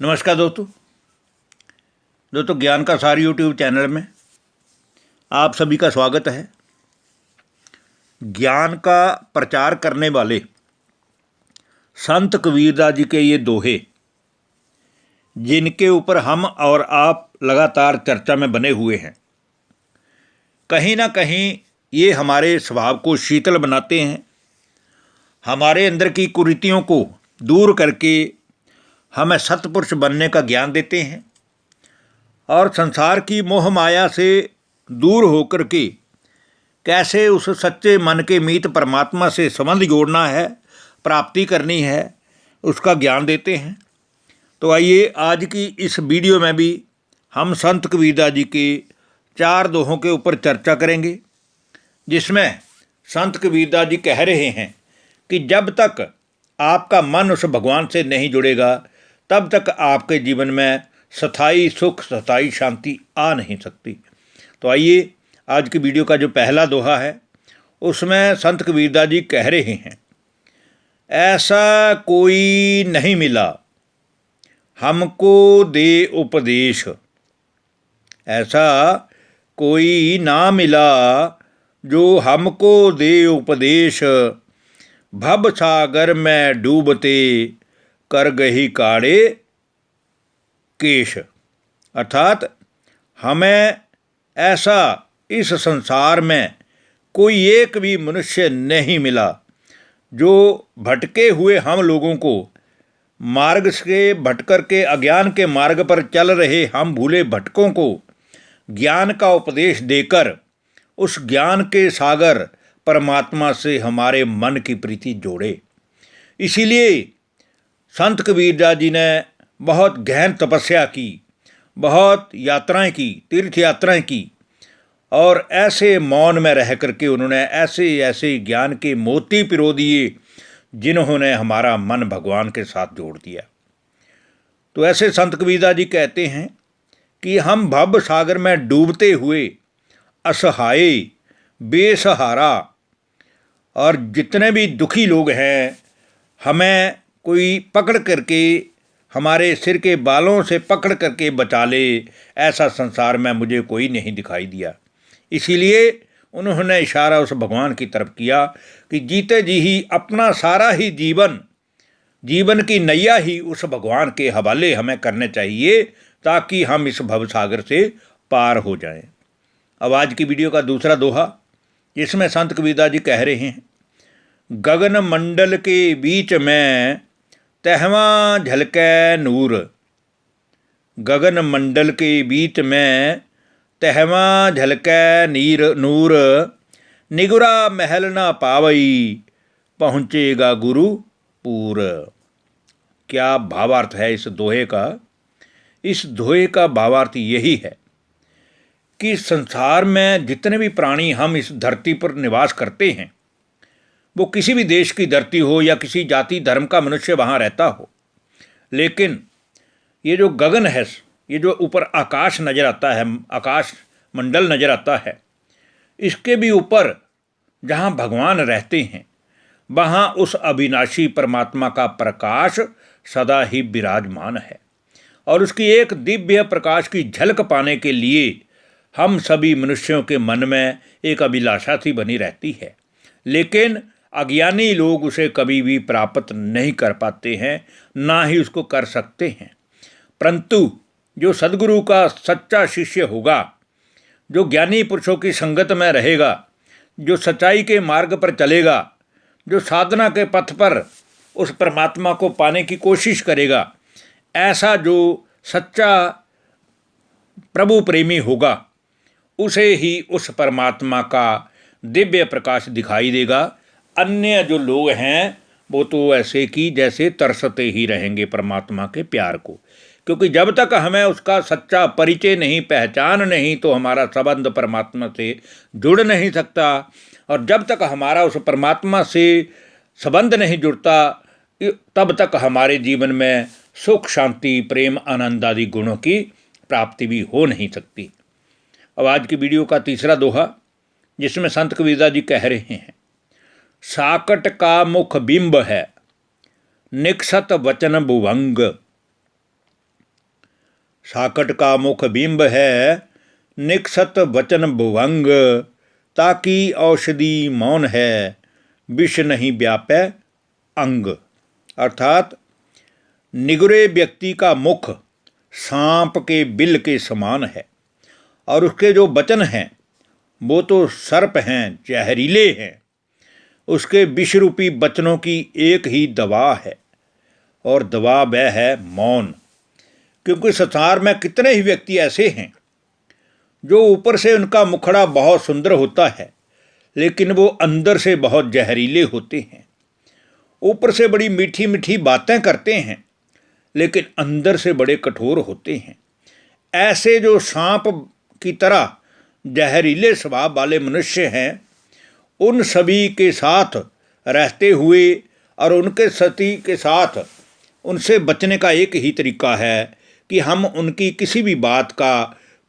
नमस्कार दोस्तों ज्ञान का सार यूट्यूब चैनल में आप सभी का स्वागत है। ज्ञान का प्रचार करने वाले संत कबीरदास जी के ये दोहे, जिनके ऊपर हम और आप लगातार चर्चा में बने हुए हैं, कहीं ना कहीं ये हमारे स्वभाव को शीतल बनाते हैं, हमारे अंदर की कुरीतियों को दूर करके हमें सत्पुरुष बनने का ज्ञान देते हैं और संसार की मोह माया से दूर होकर के कैसे उस सच्चे मन के मीत परमात्मा से संबंध जोड़ना है, प्राप्ति करनी है, उसका ज्ञान देते हैं। तो आइए आज की इस वीडियो में भी हम संत कबीरदास जी के 4 दोहों के ऊपर चर्चा करेंगे, जिसमें संत कबीरदास जी कह रहे हैं कि जब तक आपका मन उस भगवान से नहीं जुड़ेगा तब तक आपके जीवन में स्थायी सुख, स्थायी शांति आ नहीं सकती। तो आइए आज की वीडियो का जो पहला दोहा है उसमें संत कबीरदास जी कह रहे हैं, ऐसा कोई नहीं मिला हमको दे उपदेश, ऐसा कोई ना मिला जो हमको दे उपदेश, भव सागर में डूबते कर गही काड़े केश। अर्थात हमें ऐसा इस संसार में कोई एक भी मनुष्य नहीं मिला जो भटके हुए हम लोगों को मार्ग से भटकर के अज्ञान के मार्ग पर चल रहे हम भूले भटकों को ज्ञान का उपदेश देकर उस ज्ञान के सागर परमात्मा से हमारे मन की प्रीति जोड़े। इसीलिए संत कबीरदास जी ने बहुत गहन तपस्या की, बहुत यात्राएं की, तीर्थ यात्राएं की, और ऐसे मौन में रह करके उन्होंने ऐसे ऐसे ज्ञान के मोती पिरो दिए जिन्होंने हमारा मन भगवान के साथ जोड़ दिया। तो ऐसे संत कबीरदास जी कहते हैं कि हम भव सागर में डूबते हुए असहाय, बेसहारा और जितने भी दुखी लोग हैं, हमें कोई पकड़ करके हमारे सिर के बालों से पकड़ करके बचा ले, ऐसा संसार में मुझे कोई नहीं दिखाई दिया। इसीलिए उन्होंने इशारा उस भगवान की तरफ किया कि जीते जी ही अपना सारा ही जीवन की नैया ही उस भगवान के हवाले हमें करने चाहिए, ताकि हम इस भवसागर से पार हो जाएं। अब आज की वीडियो का दूसरा दोहा, जिसमें संत कबीरदास जी कह रहे हैं, गगन मंडल के बीच में तहवा झलके नूर, गगन मंडल के बीच में तहवा झलके नूर, निगुरा महल ना पावई पहुँचेगा गुरु पूर। क्या भावार्थ है इस दोहे का? इस दोहे का भावार्थ यही है कि संसार में जितने भी प्राणी हम इस धरती पर निवास करते हैं, वो किसी भी देश की धरती हो या किसी जाति धर्म का मनुष्य वहाँ रहता हो, लेकिन ये जो गगन है, ये जो ऊपर आकाश नज़र आता है, आकाश मंडल नज़र आता है, इसके भी ऊपर जहाँ भगवान रहते हैं वहाँ उस अविनाशी परमात्मा का प्रकाश सदा ही विराजमान है। और उसकी एक दिव्य प्रकाश की झलक पाने के लिए हम सभी मनुष्यों के मन में एक अभिलाषा सी बनी रहती है, लेकिन अज्ञानी लोग उसे कभी भी प्राप्त नहीं कर पाते हैं, ना ही उसको कर सकते हैं। परंतु जो सद्गुरु का सच्चा शिष्य होगा, जो ज्ञानी पुरुषों की संगत में रहेगा, जो सच्चाई के मार्ग पर चलेगा, जो साधना के पथ पर उस परमात्मा को पाने की कोशिश करेगा, ऐसा जो सच्चा प्रभु प्रेमी होगा, उसे ही उस परमात्मा का दिव्य प्रकाश दिखाई देगा। अन्य जो लोग हैं वो तो ऐसे कि जैसे तरसते ही रहेंगे परमात्मा के प्यार को, क्योंकि जब तक हमें उसका सच्चा परिचय नहीं, पहचान नहीं, तो हमारा संबंध परमात्मा से जुड़ नहीं सकता। और जब तक हमारा उस परमात्मा से संबंध नहीं जुड़ता, तब तक हमारे जीवन में सुख, शांति, प्रेम, आनंद आदि गुणों की प्राप्ति भी हो नहीं सकती। अब आज की वीडियो का तीसरा दोहा, जिसमें संत कबीरदास जी कह रहे हैं, साकट का मुख बिंब है निक्षत वचन भुवंग, साकट का मुख बिंब है, निकसत वचन भुवंग, ताकि औषधि मौन है, विष नहीं व्यापै अंग। अर्थात निगुरे व्यक्ति का मुख सांप के बिल के समान है और उसके जो वचन हैं वो तो सर्प हैं, जहरीले हैं। उसके विष रूपी वचनों की एक ही दवा है और दवा वह है मौन। क्योंकि संसार में कितने ही व्यक्ति ऐसे हैं जो ऊपर से उनका मुखड़ा बहुत सुंदर होता है लेकिन वो अंदर से बहुत जहरीले होते हैं। ऊपर से बड़ी मीठी मीठी बातें करते हैं लेकिन अंदर से बड़े कठोर होते हैं। ऐसे जो सांप की तरह जहरीले स्वभाव वाले मनुष्य हैं, उन सभी के साथ रहते हुए और उनके सती के साथ उनसे बचने का एक ही तरीका है कि हम उनकी किसी भी बात का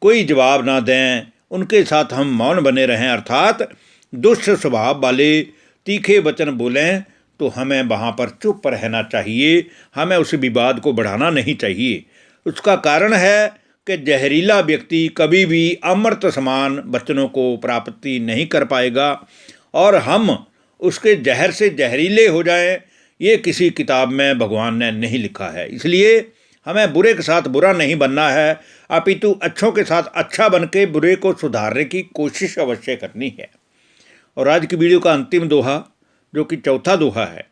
कोई जवाब ना दें, उनके साथ हम मौन बने रहें। अर्थात दुष्ट स्वभाव वाले तीखे वचन बोलें तो हमें वहाँ पर चुप रहना चाहिए, हमें उस विवाद को बढ़ाना नहीं चाहिए। उसका कारण है कि जहरीला व्यक्ति कभी भी अमृत समान वचनों को प्राप्ति नहीं कर पाएगा और हम उसके जहर से जहरीले हो जाएं, ये किसी किताब में भगवान ने नहीं लिखा है। इसलिए हमें बुरे के साथ बुरा नहीं बनना है, अपितु अच्छों के साथ अच्छा बन के बुरे को सुधारने की कोशिश अवश्य करनी है। और आज की वीडियो का अंतिम दोहा जो कि चौथा दोहा है,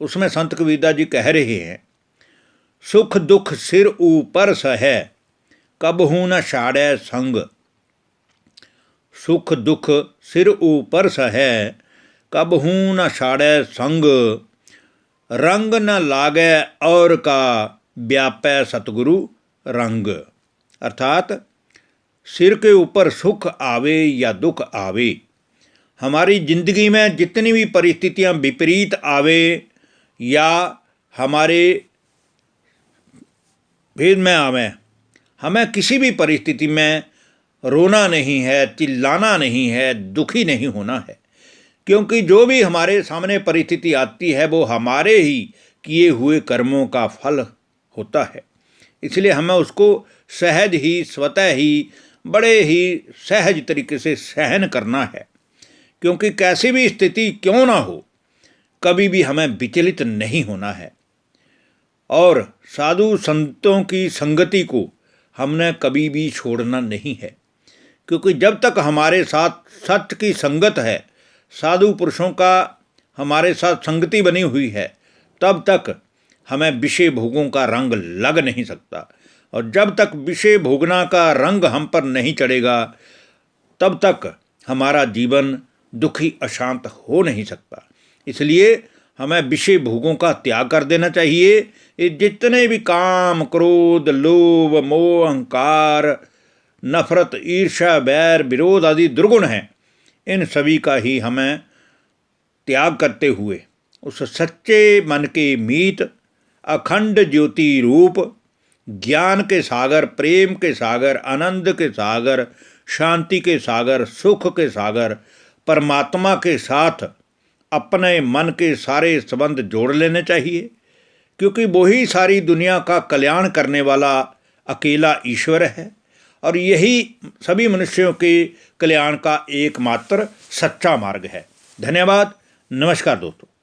उसमें संत कबीरदास जी कह रहे हैं, सुख दुख सिर ऊपर सहे, कबहू न छाड़ै संग। सुख दुख सिर ऊपर सहे, कबहू न छाड़ै संग, रंग न लागै और का, व्यापै सतगुरु रंग। अर्थात सिर के ऊपर सुख आवे या दुख आवे, हमारी जिंदगी में जितनी भी परिस्थितियां विपरीत आवे या हमारे भेद में आवे, हमें किसी भी परिस्थिति में रोना नहीं है, चिल्लाना नहीं है, दुखी नहीं होना है। क्योंकि जो भी हमारे सामने परिस्थिति आती है वो हमारे ही किए हुए कर्मों का फल होता है। इसलिए हमें उसको सहज ही, स्वतः ही, बड़े ही सहज तरीके से सहन करना है। क्योंकि कैसी भी स्थिति क्यों ना हो, कभी भी हमें विचलित नहीं होना है और साधु संतों की संगति को हमने कभी भी छोड़ना नहीं है। क्योंकि जब तक हमारे साथ सत्य की संगत है, साधु पुरुषों का हमारे साथ संगति बनी हुई है, तब तक हमें विषय भोगों का रंग लग नहीं सकता। और जब तक विषय भोगना का रंग हम पर नहीं चढ़ेगा तब तक हमारा जीवन दुखी अशांत हो नहीं सकता। इसलिए हमें विषय भोगों का त्याग कर देना चाहिए। ये जितने भी काम, क्रोध, लोभ, मोह, अहंकार, नफरत, ईर्ष्या, बैर, विरोध आदि दुर्गुण हैं, इन सभी का ही हमें त्याग करते हुए उस सच्चे मन के मीत, अखंड ज्योति रूप, ज्ञान के सागर, प्रेम के सागर, आनंद के सागर, शांति के सागर, सुख के सागर, परमात्मा के साथ अपने मन के सारे संबंध जोड़ लेने चाहिए। क्योंकि वही सारी दुनिया का कल्याण करने वाला अकेला ईश्वर है और यही सभी मनुष्यों के कल्याण का एकमात्र सच्चा मार्ग है। धन्यवाद। नमस्कार दोस्तों।